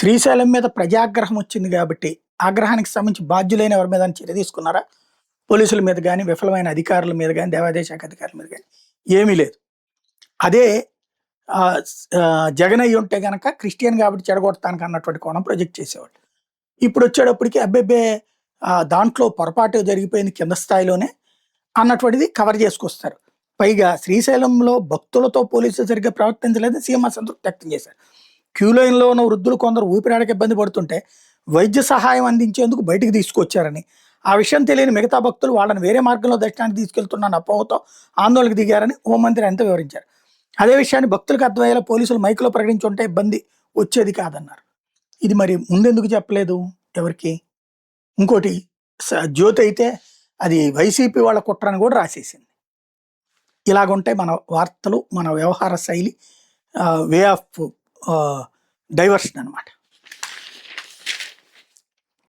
శ్రీశైలం మీద ప్రజాగ్రహం వచ్చింది కాబట్టి, ఆగ్రహానికి సంబంధించి బాధ్యులైన ఎవరి మీద చర్య తీసుకున్నారా? పోలీసుల మీద గాని, విఫలమైన అధికారుల మీద గాని, దేవాదాయ శాఖ అధికారుల మీద గాని ఏమీ లేదు. అదే జగన్ అయ్యుంటే గనక క్రిస్టియన్ కాబట్టి చెడగొడతానికి అన్నటువంటి కోణం ప్రొజెక్ట్ చేసేవాళ్ళు. ఇప్పుడొచ్చేటప్పటికి అబ్బెబ్బే దాంట్లో పొరపాటు జరిగిపోయింది కింద స్థాయిలోనే అన్నటువంటిది కవర్ చేసుకొస్తారు. పైగా శ్రీశైలంలో భక్తులతో పోలీసులు సరిగ్గా ప్రవర్తించలేదని సీఎం అసంతృప్తి వ్యక్తం చేశారు. క్యూ లైన్‌లో ఉన్న వృద్ధులు కొందరు ఊపిరాడక ఇబ్బంది పడుతుంటే, వైద్య సహాయం అందించేందుకు బయటికి తీసుకొచ్చారని, ఆ విషయం తెలియని మిగతా భక్తులు వాళ్ళని వేరే మార్గంలో దర్శనానికి తీసుకెళ్తున్న అపోహతో ఆందోళనకు దిగారని హోంమంత్రి అంతా వివరించారు. అదే విషయాన్ని భక్తులకు అర్థమయ్యేలా పోలీసులు మైక్‌లో ప్రకటించుంటే ఇబ్బంది వచ్చేది కాదన్నారు. ఇది మరి ముందెందుకు చెప్పలేదు ఎవరికీ? ఇంకోటి జ్యోతి అయితే అది వైసీపీ వాళ్ళ కుట్ర అని కూడా రాసేసింది. ఇలాగుంటాయి మన వార్తలు, మన వ్యవహార శైలి, వే ఆఫ్ డైవర్షన్ అనమాట.